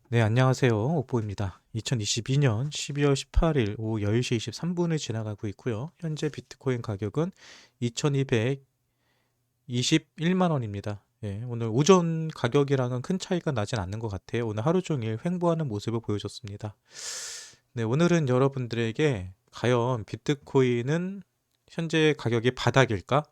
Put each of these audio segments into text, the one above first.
네, 안녕하세요. 오뽀입니다. 2022년 12월 18일 오후 10시 23분을 지나가고 있고요. 현재 비트코인 가격은 2221만 원입니다. 예, 오늘 오전 가격이랑은 큰 차이가 나진 않는 것 같아요. 오늘 하루 종일 횡보하는 모습을 보여줬습니다. 네, 오늘은 여러분들에게 과연 비트코인은 현재 가격이 바닥일까?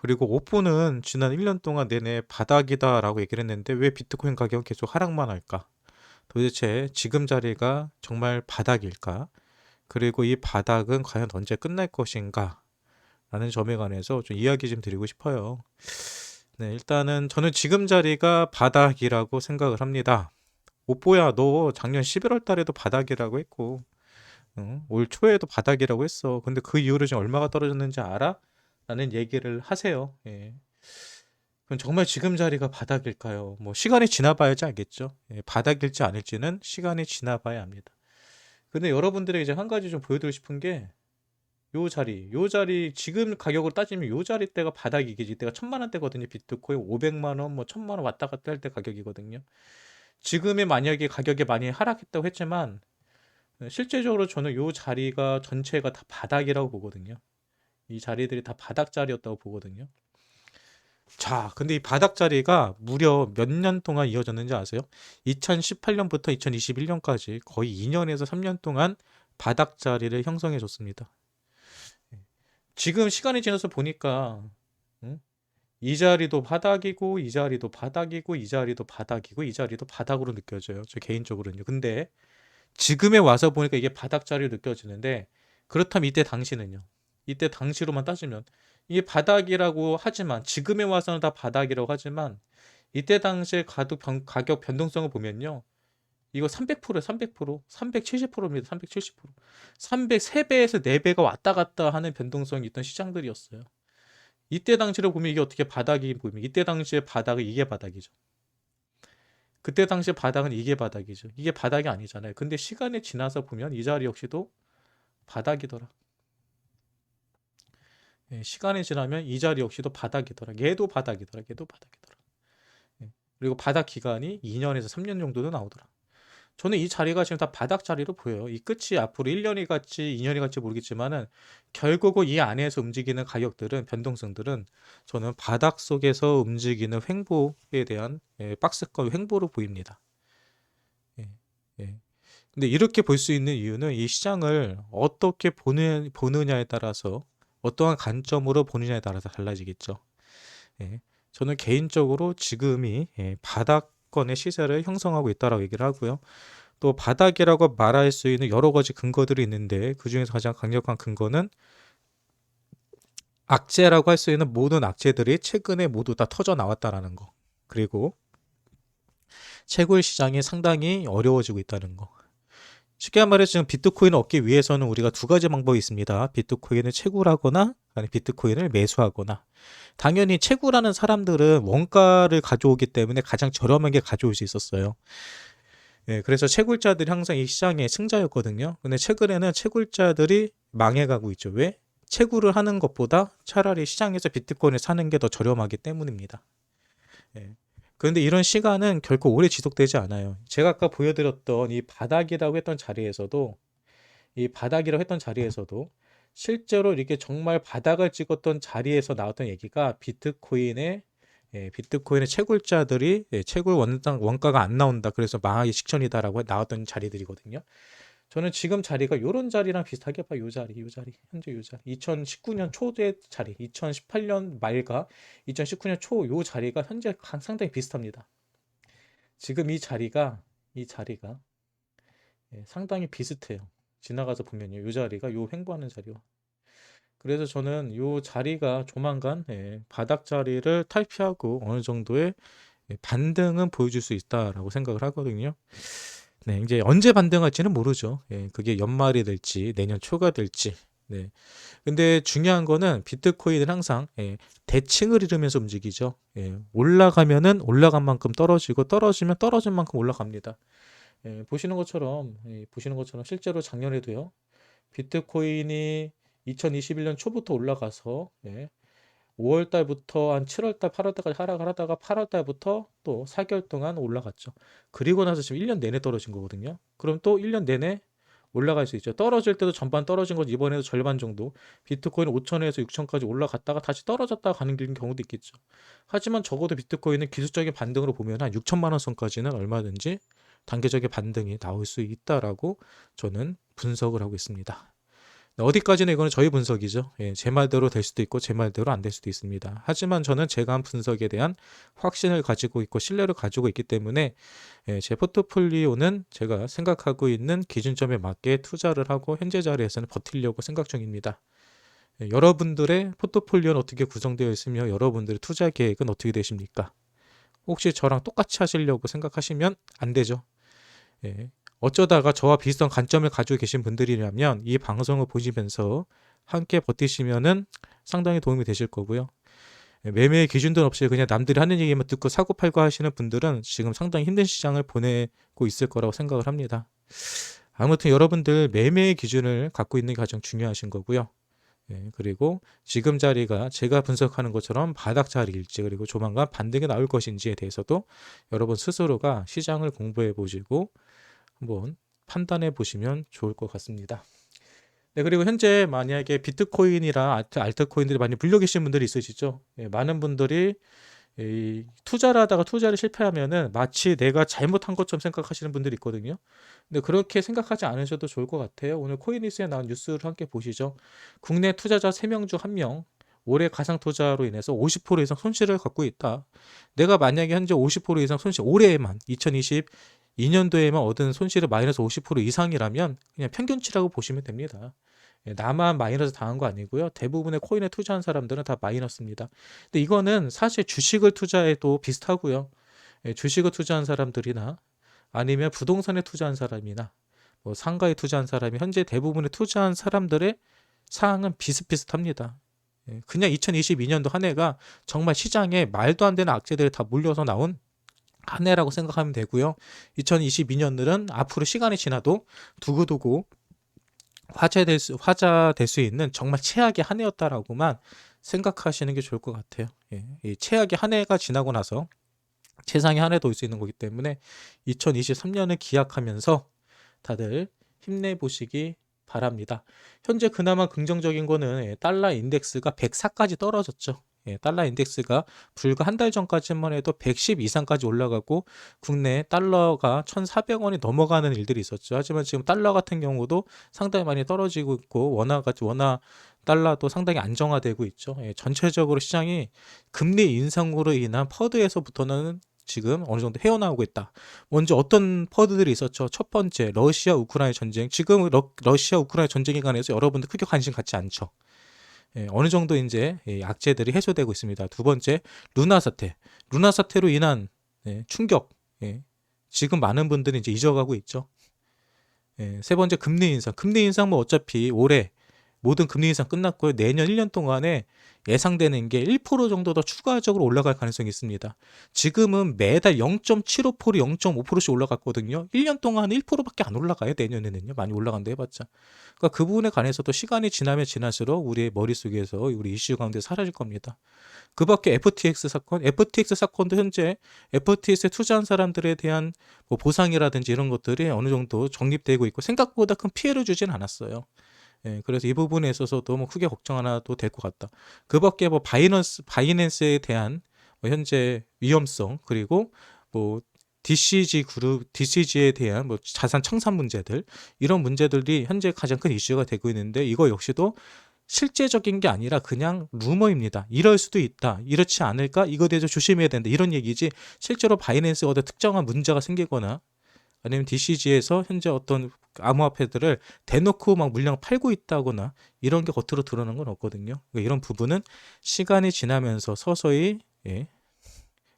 그리고 오뽀는 지난 1년 동안 내내 바닥이다라고 얘기를 했는데 왜 비트코인 가격은 계속 하락만 할까? 도대체 지금 자리가 정말 바닥일까? 그리고 이 바닥은 과연 언제 끝날 것인가? 라는 점에 관해서 좀 이야기 좀 드리고 싶어요. 네, 일단은 저는 지금 자리가 바닥이라고 생각을 합니다. 오뽀야, 너 작년 11월 달에도 바닥이라고 했고, 올 초에도 바닥이라고 했어. 근데 그 이후로 지금 얼마가 떨어졌는지 알아? 라는 얘기를 하세요. 예. 그럼 정말 지금 자리가 바닥일까요? 뭐 시간이 지나봐야지 알겠죠. 예, 바닥일지 아닐지는 시간이 지나봐야 합니다. 근데 여러분들에게 이제 한 가지 좀 보여드리고 싶은 게 요 자리 지금 가격으로 따지면 요 자리 때가 바닥이겠지. 이때가 1,000만 원대거든요. 비트코인 500만 원, 뭐 1,000만 원 왔다 갔다 할 때 가격이거든요. 지금의 만약에 가격이 많이 하락했다고 했지만 실제적으로 저는 요 자리가 전체가 다 바닥이라고 보거든요. 이 자리들이 다 바닥 자리였다고 보거든요. 자, 근데 이 바닥 자리가 무려 몇 년 동안 이어졌는지 아세요? 2018년부터 2021년까지 거의 2년에서 3년 동안 바닥 자리를 형성해 줬습니다. 지금 시간이 지나서 보니까 응? 이 자리도 바닥이고 이 자리도 바닥이고 이 자리도 바닥이고 이 자리도 바닥으로 느껴져요. 저 개인적으로는요. 근데 지금에 와서 보니까 이게 바닥 자리로 느껴지는데 그렇다면 이때 당시는요. 이때 당시로만 따지면 이게 바닥이라고 하지만 지금에 와서는 다 바닥이라고 하지만 이때 당시에 가격 변동성을 보면요. 이거 300%에 300%, 370%입니다. 370%. 303배에서 4배가 왔다 갔다 하는 변동성이 있던 시장들이었어요. 이때 당시로 보면 이게 어떻게 바닥이 보이면 이때 당시의 바닥은 이게 바닥이죠. 그때 당시 바닥은 이게 바닥이죠. 이게 바닥이 아니잖아요. 근데 시간이 지나서 보면 이 자리 역시도 바닥이더라. 예, 시간이 지나면 이 자리 역시도 바닥이더라. 얘도 바닥이더라. 얘도 바닥이더라. 예, 그리고 바닥 기간이 2년에서 3년 정도도 나오더라. 저는 이 자리가 지금 다 바닥 자리로 보여요. 이 끝이 앞으로 1년이 갈지 2년이 갈지 모르겠지만은 결국은 이 안에서 움직이는 가격들은 변동성들은 저는 바닥 속에서 움직이는 횡보에 대한 박스권 횡보로 보입니다. 예, 예. 근데 이렇게 볼 수 있는 이유는 이 시장을 어떻게 보느냐에 따라서 어떠한 관점으로 보느냐에 따라서 달라지겠죠. 예. 저는 개인적으로 지금이 바닥권의 시세를 형성하고 있다라고 얘기를 하고요. 또 바닥이라고 말할 수 있는 여러 가지 근거들이 있는데 그중에서 가장 강력한 근거는 악재라고 할 수 있는 모든 악재들이 최근에 모두 다 터져 나왔다라는 거. 그리고 채굴 시장이 상당히 어려워지고 있다는 거. 쉽게 말해서 지금 비트코인을 얻기 위해서는 우리가 두 가지 방법이 있습니다. 비트코인을 채굴하거나 아니 비트코인을 매수하거나. 당연히 채굴하는 사람들은 원가를 가져오기 때문에 가장 저렴하게 가져올 수 있었어요. 예, 그래서 채굴자들이 항상 이 시장의 승자였거든요. 근데 최근에는 채굴자들이 망해가고 있죠. 왜? 채굴을 하는 것보다 차라리 시장에서 비트코인을 사는 게 더 저렴하기 때문입니다. 예. 그런데 이런 시간은 결코 오래 지속되지 않아요. 제가 아까 보여드렸던 이 바닥이라고 했던 자리에서도 이 바닥이라고 했던 자리에서도 실제로 이렇게 정말 바닥을 찍었던 자리에서 나왔던 얘기가 비트코인의 채굴자들이 채굴 원가가 안 나온다. 그래서 망하기 직전이다라고 나왔던 자리들이거든요. 저는 지금 자리가 요런 자리랑 비슷하게 봐요. 요 자리, 요 자리. 현재 요 자리. 2019년 초의 자리, 2018년 말과 2019년 초 요 자리가 현재 상당히 비슷합니다. 지금 이 자리가 상당히 비슷해요. 지나가서 보면요. 요 자리가 요 횡보하는 자리와. 그래서 저는 요 자리가 조만간 바닥 자리를 탈피하고 어느 정도의 반등은 보여줄 수 있다라고 생각을 하거든요. 네, 이제 언제 반등할지는 모르죠. 예, 그게 연말이 될지 내년 초가 될지. 네. 근데 중요한 거는 비트코인은 항상 대칭을 이루면서 움직이죠. 예, 올라가면은 올라간 만큼 떨어지고 떨어지면 떨어진 만큼 올라갑니다. 예, 보시는 것처럼 실제로 작년에도요. 비트코인이 2021년 초부터 올라가서 5월 달부터 한 7월 달, 8월 달까지 하락을 하다가 8월 달부터 또 4개월 동안 올라갔죠. 그리고 나서 지금 1년 내내 떨어진 거거든요. 그럼 또 1년 내내 올라갈 수 있죠. 떨어질 때도 전반 떨어진 건 이번에도 절반 정도. 비트코인 5천에서 6천까지 올라갔다가 다시 떨어졌다가 가는 길 경우도 있겠죠. 하지만 적어도 비트코인은 기술적인 반등으로 보면 한 6천만 원 선까지는 얼마든지 단계적인 반등이 나올 수 있다라고 저는 분석을 하고 있습니다. 어디까지는 이거는 저희 분석이죠. 예, 제 말대로 될 수도 있고 제 말대로 안 될 수도 있습니다. 하지만 저는 제가 한 분석에 대한 확신을 가지고 있고 신뢰를 가지고 있기 때문에 제 포트폴리오는 제가 생각하고 있는 기준점에 맞게 투자를 하고 현재 자리에서는 버티려고 생각 중입니다. 여러분들의 포트폴리오는 어떻게 구성되어 있으며 여러분들의 투자 계획은 어떻게 되십니까? 혹시 저랑 똑같이 하시려고 생각하시면 안 되죠. 예. 어쩌다가 저와 비슷한 관점을 가지고 계신 분들이라면 이 방송을 보시면서 함께 버티시면은 상당히 도움이 되실 거고요. 매매의 기준도 없이 그냥 남들이 하는 얘기만 듣고 사고 팔고 하시는 분들은 지금 상당히 힘든 시장을 보내고 있을 거라고 생각을 합니다. 아무튼 여러분들 매매의 기준을 갖고 있는 게 가장 중요하신 거고요. 그리고 지금 자리가 제가 분석하는 것처럼 바닥 자리일지 그리고 조만간 반등이 나올 것인지에 대해서도 여러분 스스로가 시장을 공부해 보시고 한번 판단해 보시면 좋을 것 같습니다. 네, 그리고 현재 만약에 비트코인이랑 알트코인들이 많이 물려 계신 분들이 있으시죠? 많은 분들이 투자를 하다가 투자를 실패하면은 마치 내가 잘못한 것처럼 생각하시는 분들이 있거든요. 근데 그렇게 생각하지 않으셔도 좋을 것 같아요. 오늘 코인니스에 나온 뉴스를 함께 보시죠. 국내 투자자 3명 중 1명 올해 가상 투자로 인해서 50% 이상 손실을 갖고 있다. 내가 만약에 현재 50% 이상 손실, 올해에만 2022년도에만 얻은 손실이 마이너스 50% 이상이라면 그냥 평균치라고 보시면 됩니다. 나만 마이너스 당한 거 아니고요. 대부분의 코인에 투자한 사람들은 다 마이너스입니다. 근데 이거는 사실 주식을 투자해도 비슷하고요. 주식을 투자한 사람들이나 아니면 부동산에 투자한 사람이나 뭐 상가에 투자한 사람이 현재 대부분의 투자한 사람들의 사항은 비슷비슷합니다. 그냥 2022년도 한 해가 정말 시장에 말도 안 되는 악재들이 다 몰려서 나온 한 해라고 생각하면 되고요. 2022년들은 앞으로 시간이 지나도 두고두고 화제될 수 있는 정말 최악의 한 해였다라고만 생각하시는 게 좋을 것 같아요. 이 최악의 한 해가 지나고 나서 세상에 한 해도 올 수 있는 거기 때문에 2023년을 기약하면서 다들 힘내보시기 바랍니다. 현재 그나마 긍정적인 거는 달러 인덱스가 104까지 떨어졌죠. 달러 인덱스가 불과 한 달 전까지만 해도 110 이상까지 올라가고 국내 달러가 1,400원이 넘어가는 일들이 있었죠. 하지만 지금 달러 같은 경우도 상당히 많이 떨어지고 있고 원화 달러도 상당히 안정화되고 있죠. 전체적으로 시장이 금리 인상으로 인한 퍼드에서부터는 지금 어느 정도 헤어나오고 있다. 먼저 어떤 퍼드들이 있었죠. 첫 번째 러시아 우크라이나 전쟁. 지금 러시아 우크라이나 전쟁에 관해서 여러분들 크게 관심 갖지 않죠. 어느 정도 이제 악재들이 해소되고 있습니다. 두 번째 루나 사태. 루나 사태로 인한 충격. 지금 많은 분들이 이제 잊어가고 있죠. 세 번째 금리 인상. 금리 인상 뭐 어차피 올해 모든 금리 인상 끝났고요. 내년 1년 동안에 예상되는 게 1% 정도 더 추가적으로 올라갈 가능성이 있습니다. 지금은 매달 0.75%, 0.5%씩 올라갔거든요. 1년 동안 1%밖에 안 올라가요. 내년에는요. 많이 올라간다 해봤자. 그러니까 그 부분에 관해서도 시간이 지나면 지날수록 우리의 머릿속에서 우리 이슈 가운데 사라질 겁니다. 그 밖에 FTX 사건도 현재 FTX에 투자한 사람들에 대한 뭐 보상이라든지 이런 것들이 어느 정도 정립되고 있고 생각보다 큰 피해를 주진 않았어요. 그래서 이 부분에 있어서도 뭐 크게 걱정 안 해도 될 것 같다. 그 밖에 뭐 바이낸스에 대한 뭐 현재 위험성 그리고 뭐 DCG에 대한 뭐 자산 청산 문제들 이런 문제들이 현재 가장 큰 이슈가 되고 있는데 이거 역시도 실제적인 게 아니라 그냥 루머입니다. 이럴 수도 있다. 이렇지 않을까? 이거에 대해서 조심해야 된다. 이런 얘기지 실제로 바이낸스가 어떤 특정한 문제가 생기거나 아니면 DCG에서 현재 어떤 암호화폐들을 대놓고 막 물량 팔고 있다거나 이런 게 겉으로 드러나는 건 없거든요. 그러니까 이런 부분은 시간이 지나면서 서서히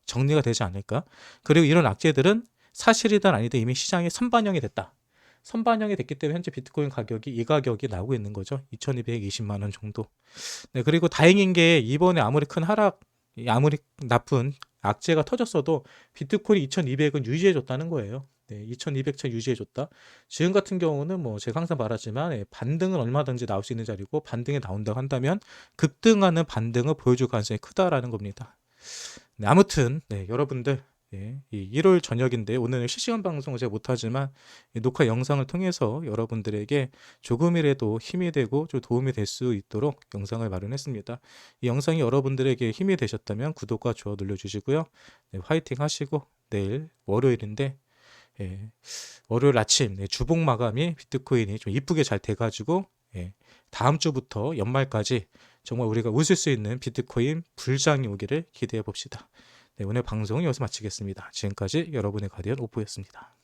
정리가 되지 않을까. 그리고 이런 악재들은 사실이든 아니든 이미 시장에 선반영이 됐다. 선반영이 됐기 때문에 현재 비트코인 가격이 이 가격이 나오고 있는 거죠. 2220만 원 정도. 네, 그리고 다행인 게 이번에 아무리 큰 하락, 아무리 나쁜 악재가 터졌어도 비트코인 2200은 유지해 줬다는 거예요. 네, 2200차 유지해줬다. 지금 같은 경우는 뭐 제가 항상 말하지만 반등은 얼마든지 나올 수 있는 자리고 반등이 나온다고 한다면 급등하는 반등을 보여줄 가능성이 크다라는 겁니다. 네, 아무튼 여러분들 이 1월 저녁인데 오늘은 실시간 방송을 제가 못하지만 이 녹화 영상을 통해서 여러분들에게 조금이라도 힘이 되고 좀 도움이 될 수 있도록 영상을 마련했습니다. 이 영상이 여러분들에게 힘이 되셨다면 구독과 좋아요 눌러주시고요. 네, 화이팅 하시고 내일 월요일인데 월요일 아침 주봉 마감이 비트코인이 좀 이쁘게 잘 돼가지고 다음 주부터 연말까지 정말 우리가 웃을 수 있는 비트코인 불장이 오기를 기대해 봅시다. 네, 오늘 방송은 여기서 마치겠습니다. 지금까지 여러분의 가디언 오프였습니다.